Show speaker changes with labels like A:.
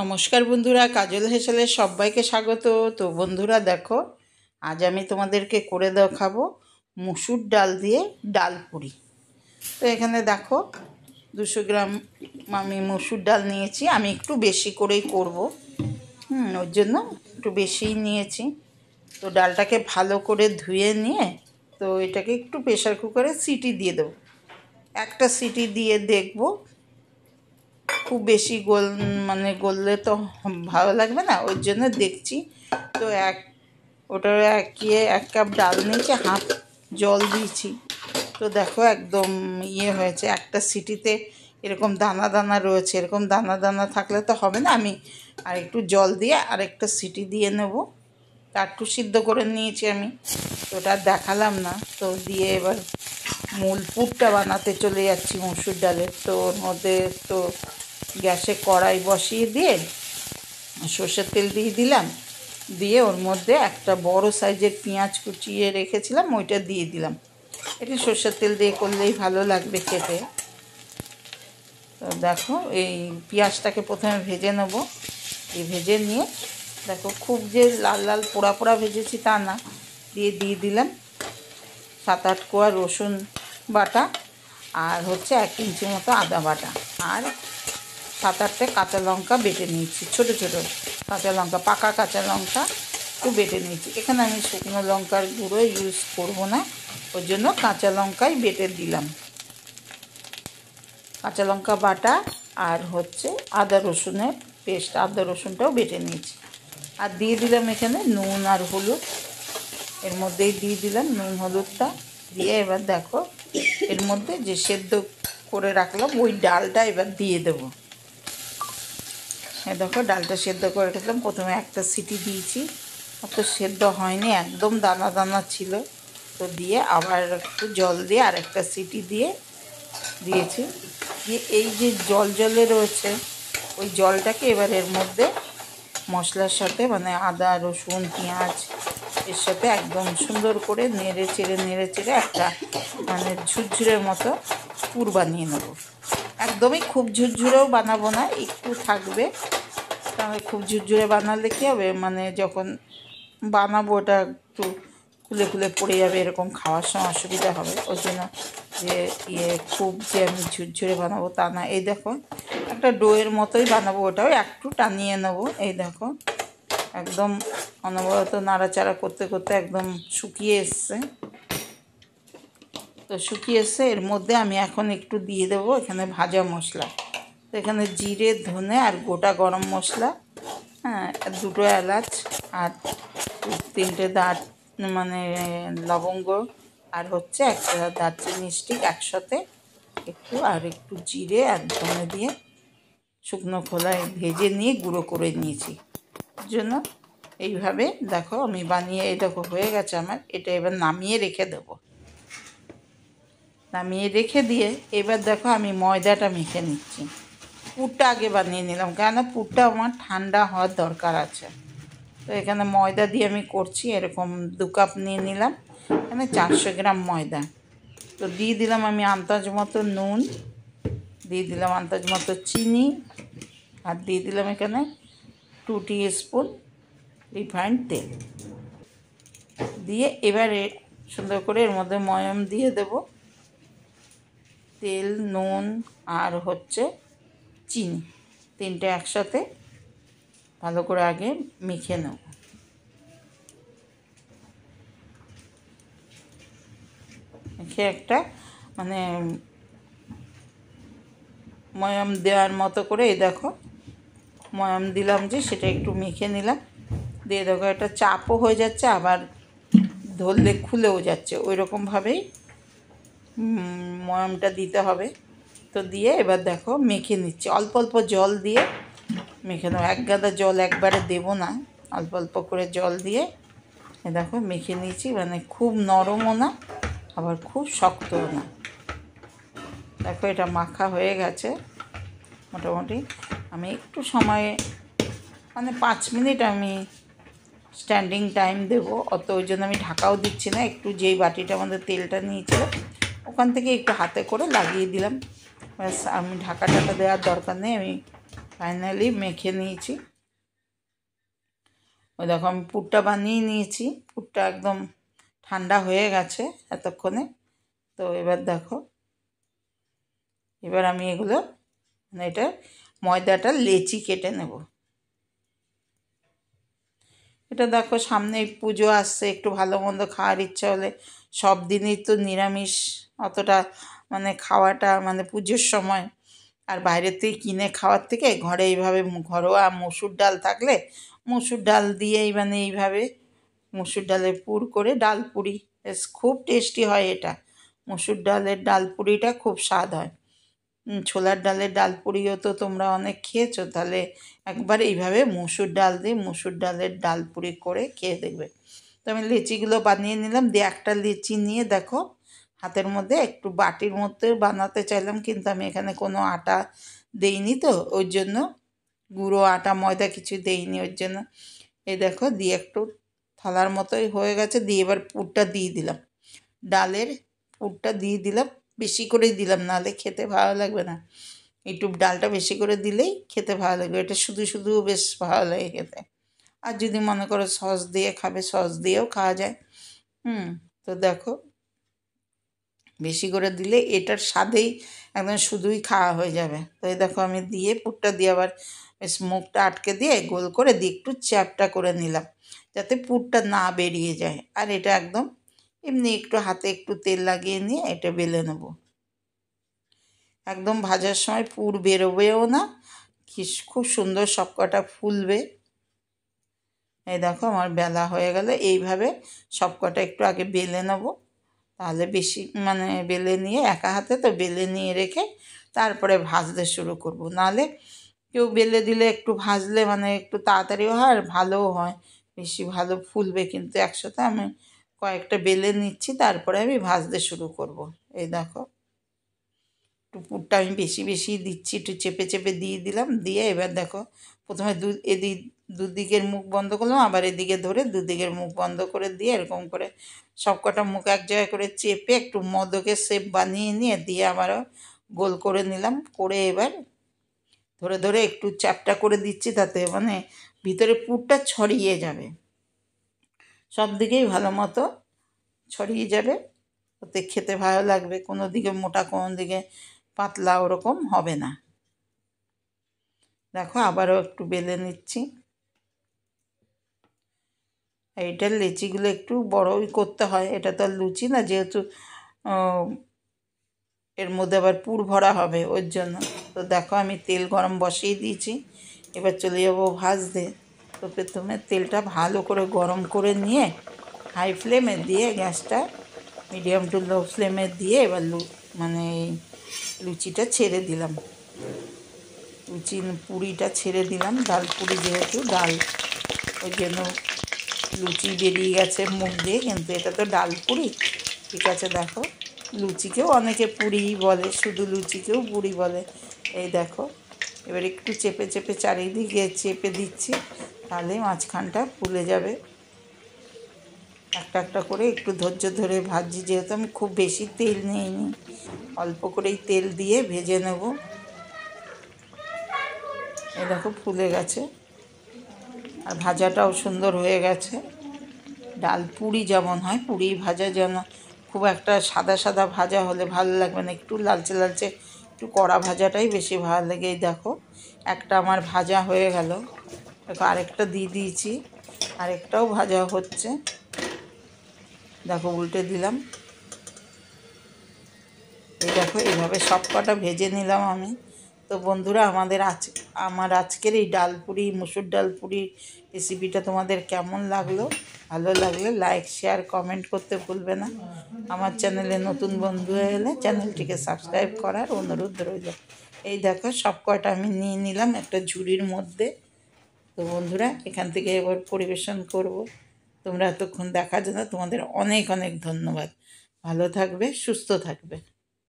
A: নমস্কার বন্ধুরা, কাজল হেসেলে সবাইকে স্বাগত। তো বন্ধুরা দেখো, আজ আমি তোমাদেরকে করে দেখাবো মুসুর ডাল দিয়ে ডাল পুরি। তো এখানে দেখো 200 গ্রাম আমি মুসুর ডাল নিয়েছি। আমি একটু বেশি করেই করব, ওর জন্য একটু বেশিই নিয়েছি। তো ডালটাকে ভালো করে ধুয়ে নিয়ে তো এটাকে একটু প্রেসার কুকারে সিটি দিয়ে দেবো। একটা সিটি দিয়ে দেখবো, খুব বেশি গললে তো ভালো লাগবে না, ওই জন্য দেখছি। তো ওটার এক কাপ ডাল নিয়েছি, হাফ জল দিয়েছি। তো দেখো একদম হয়েছে। একটা সিটিতে এরকম দানা দানা রয়েছে, এরকম দানা দানা থাকলে তো হবে না। আমি আর একটু জল দিয়ে আরেকটা সিটি দিয়ে নেব। তার একটু সিদ্ধ করে নিয়েছি আমি, তো ওটা দেখালাম না। তো দিয়ে এবার মূল পুরটা বানাতে চলে যাচ্ছি মসুর ডালের। তো ওর মধ্যে তো গ্যাসে কড়াই বসিয়ে দিয়ে সর্ষের তেল দিয়ে দিলাম। দিয়ে ওর মধ্যে একটা বড় সাইজের পেঁয়াজ কুচিয়ে রেখেছিলাম, ওইটা দিয়ে দিলাম। এটা সর্ষের তেল দিয়ে করলেই ভালো লাগবে খেতে। তো দেখো এই পেঁয়াজটাকে প্রথমে ভেজে নেব। এই ভেজে নিয়ে দেখো, খুব যে লাল লাল পোড়া পোড়া ভেজেছি তা না, দিয়ে দিলাম 7-8 কোয়া রসুন বাটা, আর হচ্ছে 1 ইঞ্চি মতো আদা বাটা, আর 7-8টে কাঁচা লঙ্কা বেটে নিয়েছি। ছোটো ছোটো কাঁচা লঙ্কা, পাকা কাঁচা লঙ্কা একটু বেটে নিয়েছি। এখানে আমি শুকনো লঙ্কার গুঁড়ো ইউজ করব না, ওর জন্য কাঁচা লঙ্কাই বেটে দিলাম। কাঁচা লঙ্কা বাটা আর হচ্ছে আদা রসুনের পেস্ট, আদা রসুনটাও বেটে নিয়েছি। আর দিয়ে দিলাম এখানে নুন আর হলুদ, এর মধ্যেই দিয়ে দিলাম নুন হলুদটা। দিয়ে এবার দেখো এর মধ্যে যে সেদ্ধ করে রাখলাম ওই ডালটা এবার দিয়ে দেবো। দেখো ডালটা সেদ্ধ করে রেখেছিলাম, প্রথমে একটা সিটি দিয়েছি, অত সেদ্ধ হয়নি, একদম দানা দানা ছিল। তো দিয়ে আবার একটু জল দিয়ে আর একটা সিটি দিয়েছি। দিয়ে এই যে জলে রয়েছে ওই জলটাকে এবার এর মধ্যে মশলার সাথে, মানে আদা রসুন পেঁয়াজ এর সাথে একদম সুন্দর করে নেড়ে চেড়ে একটা মানে ঝুরঝুরের মতো পুর বানিয়ে নেব। একদমই খুব ঝুরঝুরেও বানাবো না, একটু থাকবে। তাহলে খুব ঝুরঝুরে বানালে কী হবে, মানে যখন বানাবো ওটা একটু খুলে খুলে পড়ে যাবে, এরকম খাওয়ার সময় অসুবিধা হবে। ওই জন্য যে খুব যে আমি ঝুরঝুরে বানাবো তা না। এই দেখো একটা ডোয়ের মতোই বানাবো, ওটাও একটু টানিয়ে নেবো। এই দেখো একদম অনবরত নাড়াচাড়া করতে করতে একদম শুকিয়ে এসছে। তো শুকিয়ে এসছে, এর মধ্যে আমি এখন একটু দিয়ে দেবো এখানে ভাজা মশলা। তো এখানে জিরে ধনে আর গোটা গরম মশলা, 2টো এলাচ আর 3টে মানে লবঙ্গ, আর হচ্ছে একটা দারচিনি স্টিক একসাথে একটু জিরে আর ধনে দিয়ে শুকনো খোলায় ভেজে নিয়ে গুঁড়ো করে নিয়েছি। এর জন্য এইভাবে দেখো আমি বানিয়ে, এই দেখো হয়ে গেছে আমার। এটা এবার নামিয়ে রেখে দেবো। নামিয়ে রেখে দিয়ে এবার দেখো আমি ময়দাটা মেখে নিচ্ছি। পুরটা আগে বানিয়ে নিলাম, কেন পুরটা আমার ঠান্ডা হওয়ার দরকার আছে। তো এখানে ময়দা দিয়ে আমি করছি। এরকম 2 কাপ নিয়ে নিলাম, এখানে 400 গ্রাম ময়দা। তো দিয়ে দিলাম আমি আন্দাজ মতো নুন, দিয়ে দিলাম আন্দাজ মতো চিনি, আর দিয়ে দিলাম এখানে 2 টিস্পুন রিফাইন্ড তেল। দিয়ে এবারে সুন্দর করে এর মধ্যে ময়ম দিয়ে দেব, তেল নুন আর হচ্ছে চিনি, 3টে একসাথে ভালো করে আগে মেখে নেব। মেখে একটা মানে ময়াম দেওয়ার মতো করে, এই দেখো ময়াম দিলাম যে সেটা একটু মেখে নিলাম। দিয়ে দেখো এটা চাপও হয়ে যাচ্ছে, আবার ধরলে খুলেও যাচ্ছে, ওই রকমভাবেই ময়ামটা দিতে হবে। তো দিয়ে এবার দেখো মেখে নিচ্ছি, অল্প অল্প জল দিয়ে মেখে নেবো। 1 গাদা জল একবারে দেবো না, অল্প অল্প করে জল দিয়ে দেখো মেখে নিয়েছি। মানে খুব নরমও না আবার খুব শক্তও না। দেখো এটা মাখা হয়ে গেছে মোটামুটি। আমি একটু সময় মানে 5 মিনিট আমি স্ট্যান্ডিং টাইম দেবো, অত ওই জন্য আমি ঢাকাও দিচ্ছি না। একটু যেই বাটিটা আমাদের তেলটা নিয়েছিল ওখান থেকে একটু হাতে করে লাগিয়ে দিলাম, ব্যাস। আমি ঢাকা দেওয়ার দরকার নেই, আমি ফাইনালি মেখে নিয়েছি। ওই দেখো আমি পুরটা বানিয়ে নিয়েছি। পুরটা একদম ঠান্ডা হয়ে গেছে এতক্ষণে। তো এবার দেখো, এবার আমি এগুলো মানে এটা ময়দাটা লেচি কেটে নেব। এটা দেখো সামনে পুজো আসছে, একটু ভালো মন্দ খাওয়ার ইচ্ছা হলে, সব দিনই তো নিরামিষ অতটা মানে খাওয়াটা মানে পুজোর সময় আর বাইরের থেকে কিনে খাওয়ার থেকে ঘরে এইভাবে ঘরোয়া মসুর ডাল থাকলে মসুর ডাল দিয়েই মানে এইভাবে মসুর ডালের পুর করে ডাল পুরি, বেশ খুব টেস্টি হয় এটা। মসুর ডালের ডাল পুরিটা খুব স্বাদ হয়। ছোলার ডালের ডাল পুরিও তো তোমরা অনেক খেয়েছো, তাহলে একবার এইভাবে মসুর ডাল দিয়ে মসুর ডালের ডাল পুরি করে খেয়ে দেখবে। তো আমি লিচিগুলো বানিয়ে নিলাম, দিয়ে একটা লিচি নিয়ে দেখো হাতের মধ্যে একটু বাটির মধ্যে বানাতে চাইলাম, কিন্তু আমি এখানে কোনো আটা দেইনি, তো ওই জন্য গুঁড়ো আটা ময়দা কিছু দেইনি, ওই জন্য এই দেখো দিয়ে একটু থালার মতোই হয়ে গেছে। দিয়ে এবার পুরটা দিয়ে দিলাম, ডালের পুরটা দিয়ে দিলাম, বেশি করেই দিলাম, নাহলে খেতে ভালো লাগবে না। একটু ডালটা বেশি করে দিলেই খেতে ভালো লাগবে, এটা শুধু শুধু বেশ ভালো লাগে খেতে। আর যদি মনে করো সস দিয়ে খাবে, সস দিয়েও খাওয়া যায়। তো দেখো বেশি করে দিলে এটার স্বাদেই একদম শুধুই খাওয়া হয়ে যাবে। তো এই দেখো আমি দিয়ে পুরটা দিয়ে আবার বেশ মুখটা আটকে দিয়ে গোল করে দিয়ে একটু চ্যাপটা করে নিলাম, যাতে পুরটা না বেরিয়ে যায়। আর এটা একদম এমনি একটু হাতে একটু তেল লাগিয়ে নিয়ে এটা বেলে নেব। একদম ভাজার সময় পুর বেরোবেও না, খুব সুন্দর সবকটা ফুলবে। এই দেখো আমার বেলা হয়ে গেলে এইভাবে সবকটা একটু আগে বেলে নেব, তাহলে বেশি মানে বেলে নিয়ে একা হাতে তো বেলে নিয়ে রেখে তারপরে ভাজতে শুরু করব। নাহলে কেউ বেলে দিলে একটু ভাজলে মানে একটু তাড়াতাড়িও হয় আর ভালোও হয়, বেশি ভালো ফুলবে। কিন্তু একসাথে আমি কয়েকটা বেলে নিচ্ছি, তারপরে আমি ভাজতে শুরু করব। এই দেখো একটু পুরটা আমি বেশি বেশি দিচ্ছি, একটু চেপে চেপে দিয়ে দিলাম, দিয়ে এবার দেখো প্রথমে দুদিকের মুখ বন্ধ করলাম, আবার এদিকে ধরে দুদিকের মুখ বন্ধ করে দিয়ে এরকম করে সবকটা মুখ এক জায়গায় করে চেপে একটু মোদকের শেপ বানিয়ে নিয়ে দিয়ে আবারও গোল করে নিলাম। করে এবার ধরে ধরে একটু চ্যাপটা করে দিচ্ছি, তাতে মানে ভিতরে পুরটা ছড়িয়ে যাবে, সব দিকেই ভালো মতো ছড়িয়ে যাবে, ওতে খেতে ভালো লাগবে। কোনো দিকে মোটা কোনো দিকে পাতলা ওরকম হবে না। দেখো আবারও একটু বেলে নিচ্ছি। এইটার লিচিগুলো একটু বড়ই করতে হয়, এটা তো আর লুচি না, যেহেতু এর মধ্যে আবার পুর ভরা হবে ওর জন্য। তো দেখো আমি তেল গরম বসিয়ে দিয়েছি, এবার চলে যাবো ভাজতে। তো প্রথমে তেলটা ভালো করে গরম করে নিয়ে হাই ফ্লেমে দিয়ে গ্যাসটা মিডিয়াম টু লো ফ্লেমে দিয়ে এবার মানে লুচিটা ছেড়ে দিলাম, পুরিটা ছেড়ে দিলাম। ডাল পুরি যেহেতু ডাল, ওই জন্য লুচি বেরিয়ে গেছে মুখ দিয়ে, কিন্তু এটা তো ডাল পুরি। ঠিক আছে, দেখো লুচিকেও অনেকে পুরিই বলে, শুধু লুচিকেও পুরি বলে। এই দেখো এবার একটু চেপে চেপে চারিদিকে চেপে দিচ্ছি, তাহলে মাঝখানটা ফুলে যাবে। একটা একটা করে একটু ধৈর্য ধরে ভাজছি, যেহেতু আমি খুব বেশি তেল নিইনি, অল্প করেই তেল দিয়ে ভেজে নেব। এই দেখো ফুলে গেছে আর ভাজাটাও সুন্দর হয়ে গেছে। ডাল পুরি যেমন হয়, পুরি ভাজা যেন খুব একটা সাদা সাদা ভাজা হলে ভালো লাগবে না, একটু লালচে লালচে একটু কড়া ভাজাটাই বেশি ভালো লাগে। এই দেখো একটা আমার ভাজা হয়ে গেল, দেখো আরেকটা দিয়ে দিয়েছি, আরেকটাও ভাজা হচ্ছে। দেখো উল্টে দিলাম। এই দেখো এইভাবে সব কটা ভেজে নিলাম আমি। তো বন্ধুরা আমার আজকের এই ডাল পুরি মুসুর ডাল পুরি রেসিপিটা তোমাদের কেমন লাগলো? ভালো লাগলে লাইক শেয়ার কমেন্ট করতে ভুলবে না। আমার চ্যানেলে নতুন বন্ধু এলে চ্যানেলটিকে সাবস্ক্রাইব করার অনুরোধ রইল। এই দেখো সব কটা আমি নিয়ে নিলাম একটা ঝুড়ির মধ্যে। তো বন্ধুরা এখান থেকে এবার পরিবেশন করব। তোমরা এতক্ষণ দেখার জন্য তোমাদের অনেক অনেক ধন্যবাদ। ভালো থাকবে, সুস্থ থাকবে।